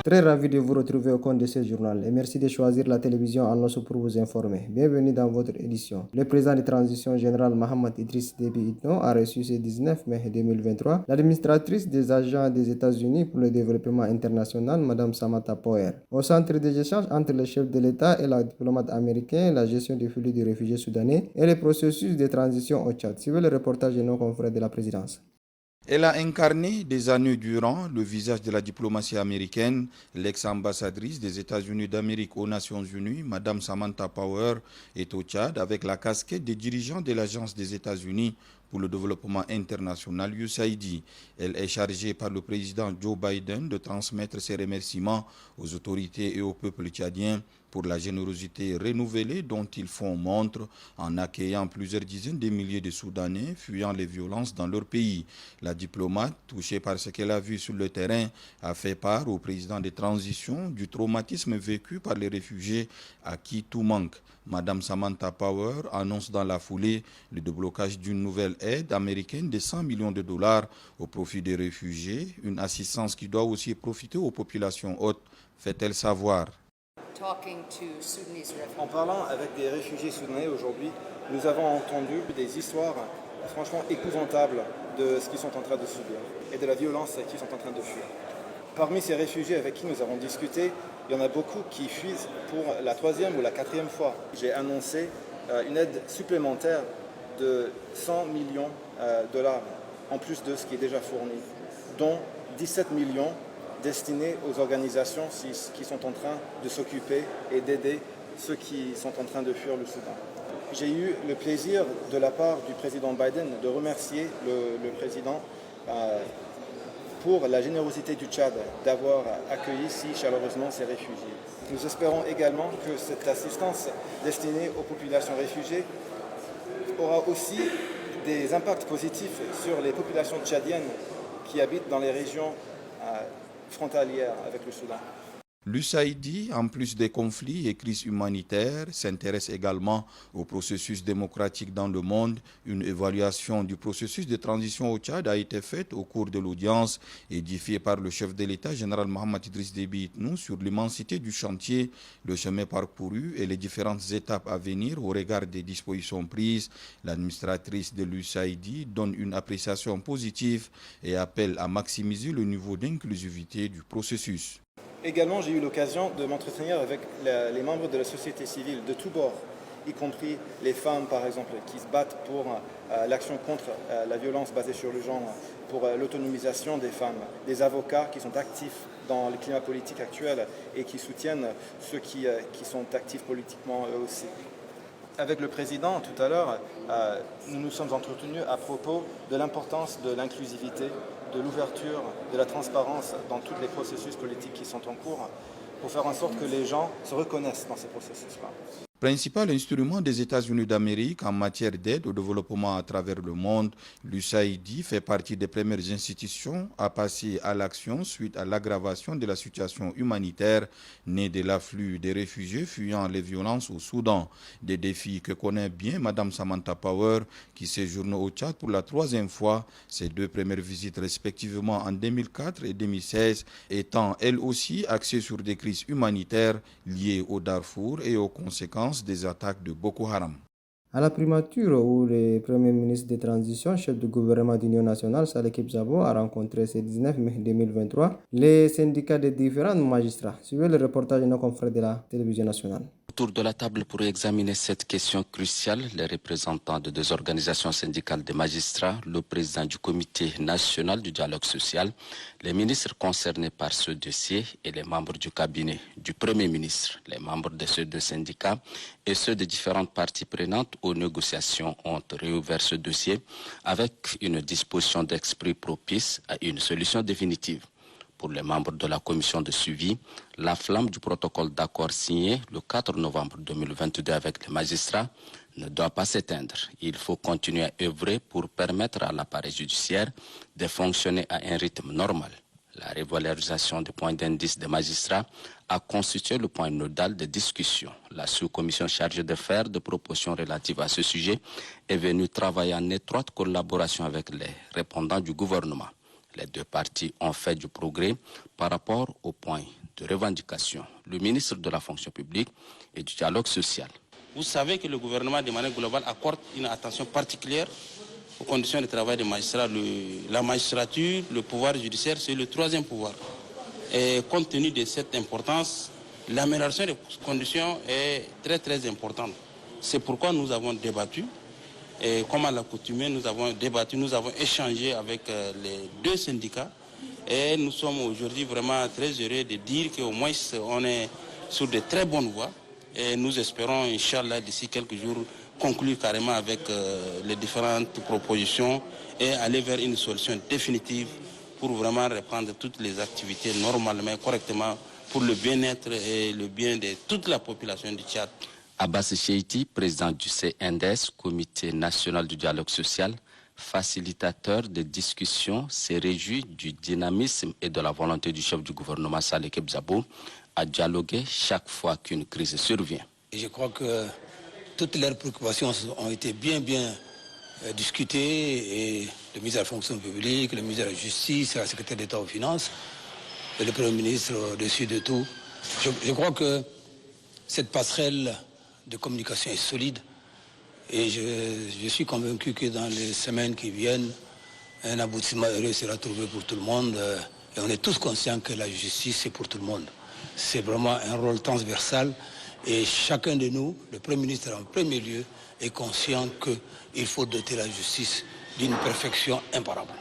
Très ravi de vous retrouver au compte de ce journal et merci de choisir la télévision en Nosso pour vous informer. Bienvenue dans votre édition. Le président de transition générale Mohamed Idriss Déby Itno a reçu ce 19 mai 2023 l'administratrice des agents des États-Unis pour le développement international, Mme Samantha Power. Au centre des échanges entre le chef de l'État et la diplomate américaine, la gestion des flux de réfugiés soudanais et le processus de transition au Tchad. Suivez le reportage de nos confrères de la présidence. Elle a incarné des années durant le visage de la diplomatie américaine. L'ex-ambassadrice des États-Unis d'Amérique aux Nations Unies, Mme Samantha Power, est au Tchad avec la casquette des dirigeants de l'Agence des États-Unis pour le développement international USAID. Elle est chargée par le président Joe Biden de transmettre ses remerciements aux autorités et au peuple tchadien pour la générosité renouvelée dont ils font montre en accueillant plusieurs dizaines de milliers de Soudanais fuyant les violences dans leur pays. La diplomate, touchée par ce qu'elle a vu sur le terrain, a fait part au président de transition du traumatisme vécu par les réfugiés à qui tout manque. Madame Samantha Power annonce dans la foulée le déblocage d'une nouvelle aide américaine de 100 millions de dollars au profit des réfugiés, une assistance qui doit aussi profiter aux populations hôtes, fait-elle savoir. En parlant avec des réfugiés soudanais aujourd'hui, nous avons entendu des histoires franchement épouvantables de ce qu'ils sont en train de subir et de la violence qu'ils sont en train de fuir. Parmi ces réfugiés avec qui nous avons discuté, il y en a beaucoup qui fuient pour la 3e ou la 4e fois. J'ai annoncé une aide supplémentaire de 100 millions de dollars en plus de ce qui est déjà fourni, dont 17 millions destinés aux organisations qui sont en train de s'occuper et d'aider ceux qui sont en train de fuir le Soudan. J'ai eu le plaisir de la part du président Biden de remercier le président pour la générosité du Tchad d'avoir accueilli si chaleureusement ces réfugiés. Nous espérons également que cette assistance destinée aux populations réfugiées aura aussi des impacts positifs sur les populations tchadiennes qui habitent dans les régions frontalières avec le Soudan. L'USAID, en plus des conflits et crises humanitaires, s'intéresse également au processus démocratique dans le monde. Une évaluation du processus de transition au Tchad a été faite au cours de l'audience édifiée par le chef de l'État, général Mohamed Idriss Déby Itno, sur l'immensité du chantier, le chemin parcouru et les différentes étapes à venir au regard des dispositions prises. L'administratrice de l'USAID donne une appréciation positive et appelle à maximiser le niveau d'inclusivité du processus. Également, j'ai eu l'occasion de m'entretenir avec les membres de la société civile de tous bords, y compris les femmes, par exemple, qui se battent pour l'action contre la violence basée sur le genre, pour l'autonomisation des femmes, des avocats qui sont actifs dans le climat politique actuel et qui soutiennent ceux qui sont actifs politiquement eux aussi. Avec le président, tout à l'heure, nous nous sommes entretenus à propos de l'importance de l'inclusivité, de l'ouverture, de la transparence dans tous les processus politiques qui sont en cours pour faire en sorte que les gens se reconnaissent dans ces processus-là. Principal instrument des États-Unis d'Amérique en matière d'aide au développement à travers le monde, l'USAID fait partie des premières institutions à passer à l'action suite à l'aggravation de la situation humanitaire née de l'afflux des réfugiés fuyant les violences au Soudan. Des défis que connaît bien Mme Samantha Power, qui séjourne au Tchad pour la 3e fois, ses 2 premières visites respectivement en 2004 et 2016, étant elles aussi axées sur des crises humanitaires liées au Darfour et aux conséquences des attaques de Boko Haram. À la primature où le Premier ministre de transition, chef du gouvernement d'Union nationale, Saleh Kebzabo, a rencontré ce 19 mai 2023 les syndicats des différents magistrats. Suivez le reportage de nos confrères de la télévision nationale. Autour de la table pour examiner cette question cruciale, les représentants de 2 organisations syndicales des magistrats, le président du comité national du dialogue social, les ministres concernés par ce dossier et les membres du cabinet du Premier ministre, les membres de ces 2 syndicats et ceux des différentes parties prenantes aux négociations ont réouvert ce dossier avec une disposition d'esprit propice à une solution définitive. Pour les membres de la commission de suivi, la flamme du protocole d'accord signé le 4 novembre 2022 avec les magistrats ne doit pas s'éteindre. Il faut continuer à œuvrer pour permettre à l'appareil judiciaire de fonctionner à un rythme normal. La revalorisation des points d'indice des magistrats a constitué le point nodal de discussion. La sous-commission chargée de faire des propositions relatives à ce sujet est venue travailler en étroite collaboration avec les répondants du gouvernement. Les 2 parties ont fait du progrès par rapport aux points de revendications, le ministre de la fonction publique et du dialogue social. Vous savez que le gouvernement, de manière globale, accorde une attention particulière aux conditions de travail des magistrats. La magistrature, le pouvoir judiciaire, c'est le troisième pouvoir. Et compte tenu de cette importance, l'amélioration des conditions est très très importante. C'est pourquoi nous avons débattu. Et comme à l'accoutumée, nous avons débattu, nous avons échangé avec les deux syndicats. Et nous sommes aujourd'hui vraiment très heureux de dire qu'au moins on est sur de très bonnes voies. Et nous espérons, Inch'Allah, d'ici quelques jours, conclure carrément avec les différentes propositions et aller vers une solution définitive pour vraiment reprendre toutes les activités normalement, correctement, pour le bien-être et le bien de toute la population du Tchad. Abbas Cheiti, président du CNDS, Comité national du dialogue social, facilitateur de discussions, s'est réjoui du dynamisme et de la volonté du chef du gouvernement Saleh Kebzabo à dialoguer chaque fois qu'une crise survient. Et je crois que toutes leurs préoccupations ont été bien discutées, et le ministre de la fonction publique, le ministre de la justice, la secrétaire d'État aux finances, et le Premier ministre au-dessus de tout. Je crois que cette passerelle de communication est solide, et je suis convaincu que dans les semaines qui viennent, un aboutissement heureux sera trouvé pour tout le monde. Et on est tous conscients que la justice, c'est pour tout le monde. C'est vraiment un rôle transversal. Et chacun de nous, le Premier ministre en premier lieu, est conscient qu'il faut doter la justice d'une perfection imparable.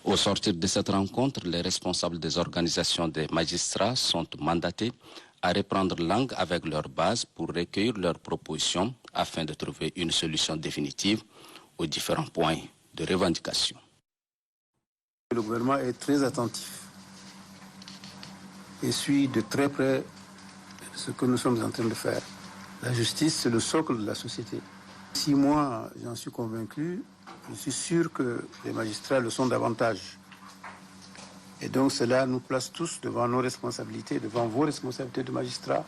Au sortir de cette rencontre, les responsables des organisations des magistrats sont mandatés à reprendre langue avec leur base pour recueillir leurs propositions afin de trouver une solution définitive aux différents points de revendication. Le gouvernement est très attentif et suit de très près ce que nous sommes en train de faire. La justice, c'est le socle de la société. Si moi, j'en suis convaincu, je suis sûr que les magistrats le sont davantage. Et donc cela nous place tous devant nos responsabilités, devant vos responsabilités de magistrats.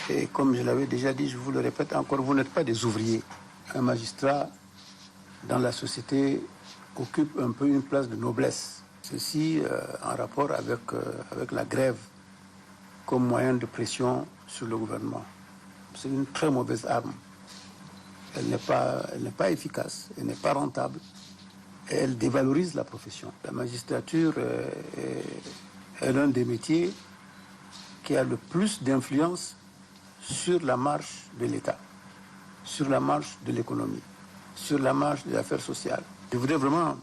Et comme je l'avais déjà dit, je vous le répète encore, vous n'êtes pas des ouvriers. Un magistrat dans la société occupe un peu une place de noblesse. Ceci en rapport avec la grève comme moyen de pression sur le gouvernement. C'est une très mauvaise arme. Elle n'est pas efficace, elle n'est pas rentable. Et elle dévalorise la profession. La magistrature est l'un des métiers qui a le plus d'influence sur la marche de l'État, sur la marche de l'économie, sur la marche des affaires sociales. Je voudrais vraiment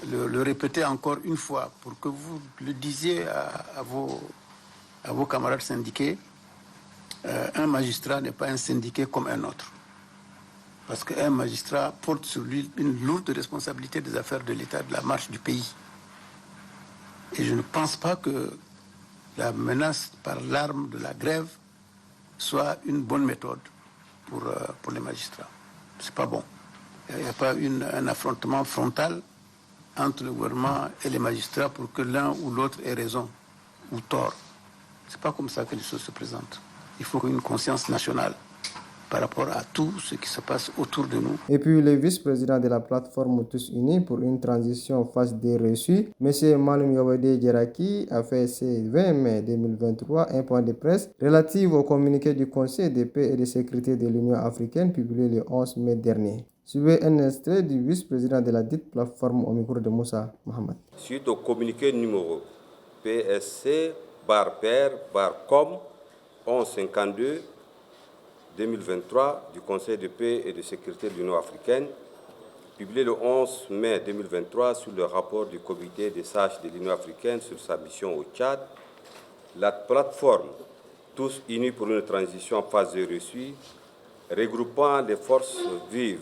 le répéter encore une fois pour que vous le disiez à vos camarades syndiqués. Un magistrat n'est pas un syndiqué comme un autre. Parce qu'un magistrat porte sur lui une lourde responsabilité des affaires de l'État, de la marche du pays. Et je ne pense pas que la menace par l'arme de la grève soit une bonne méthode pour les magistrats. C'est pas bon. Il n'y a pas un affrontement frontal entre le gouvernement et les magistrats pour que l'un ou l'autre ait raison ou tort. C'est pas comme ça que les choses se présentent. Il faut une conscience nationale par rapport à tout ce qui se passe autour de nous. Et puis le vice-président de la plateforme Tous Unis pour une transition face des reçus, M. Malum Yowede Djeraki, a fait ce 20 mai 2023 un point de presse relatif au communiqué du Conseil de paix et de sécurité de l'Union africaine publié le 11 mai dernier. Suivez un extrait du vice-président de la dite plateforme au micro de Moussa Mohamed. Suite au communiqué numéro PSC/PER/COM 1152 2023 du Conseil de paix et de sécurité de l'Union africaine, publié le 11 mai 2023 sur le rapport du comité des sages de l'Union africaine sur sa mission au Tchad, la plateforme Tous Unis pour une transition en phase de reçu, regroupant les forces vives,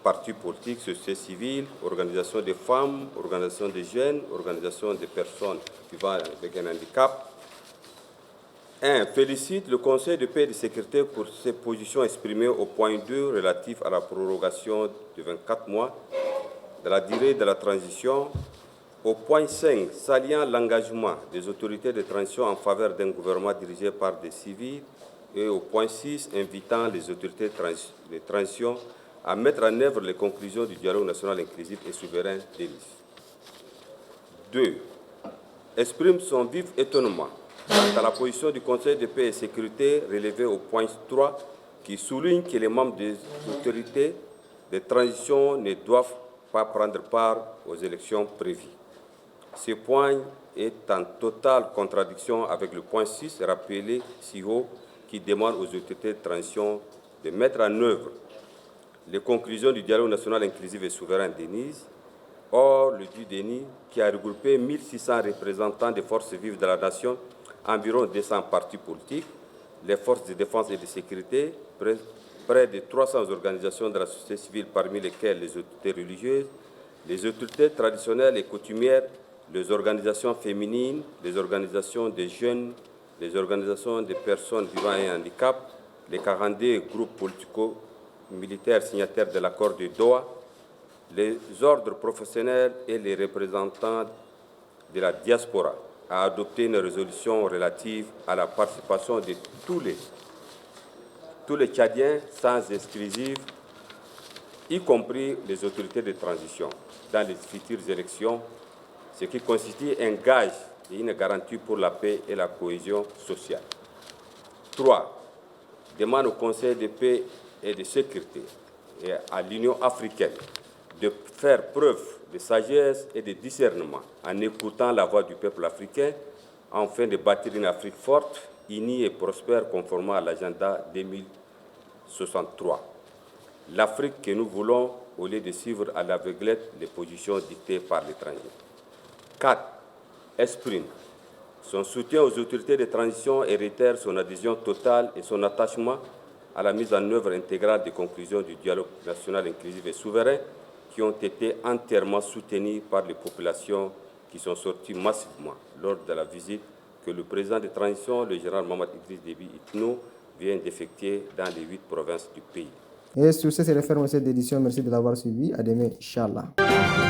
partis politiques, société civile, organisations de femmes, organisations de jeunes, organisations de personnes vivant avec un handicap. 1. Félicite le Conseil de paix et de sécurité pour ses positions exprimées au point 2 relatif à la prorogation de 24 mois de la durée de la transition, au point 5 saluant l'engagement des autorités de transition en faveur d'un gouvernement dirigé par des civils, et au point 6 invitant les autorités de transition à mettre en œuvre les conclusions du dialogue national inclusif et souverain d'Élysée. 2. exprime son vif étonnement quant à la position du Conseil de paix et sécurité relevée au point 3 qui souligne que les membres des autorités de transition ne doivent pas prendre part aux élections prévues. Ce point est en totale contradiction avec le point 6 rappelé si haut qui demande aux autorités de transition de mettre en œuvre les conclusions du dialogue national inclusif et souverain de Nice. Or, le DUDENI, qui a regroupé 1600 représentants des forces vives de la nation, environ 200 partis politiques, les forces de défense et de sécurité, près de 300 organisations de la société civile, parmi lesquelles les autorités religieuses, les autorités traditionnelles et coutumières, les organisations féminines, les organisations des jeunes, les organisations des personnes vivant un handicap, les 42 groupes politico-militaires signataires de l'accord de Doha, les ordres professionnels et les représentants de la diaspora a adopté une résolution relative à la participation de tous les Tchadiens sans exclusive, y compris les autorités de transition, dans les futures élections, ce qui constitue un gage et une garantie pour la paix et la cohésion sociale. 3. Demande au Conseil de paix et de sécurité et à l'Union africaine de faire preuve de sagesse et de discernement en écoutant la voix du peuple africain afin de bâtir une Afrique forte, unie et prospère conformément à l'agenda 2063. L'Afrique que nous voulons au lieu de suivre à l'aveuglette les positions dictées par l'étranger. 4. Exprime son soutien aux autorités de transition et réitère son adhésion totale et son attachement à la mise en œuvre intégrale des conclusions du dialogue national inclusif et souverain qui ont été entièrement soutenues par les populations qui sont sorties massivement lors de la visite que le président de transition, le général Mohamed Idriss Déby Itno, vient d'effectuer dans les 8 provinces du pays. Et sur ce, c'est la ferme de cette édition. Merci de l'avoir suivi. À demain, Inch'Allah.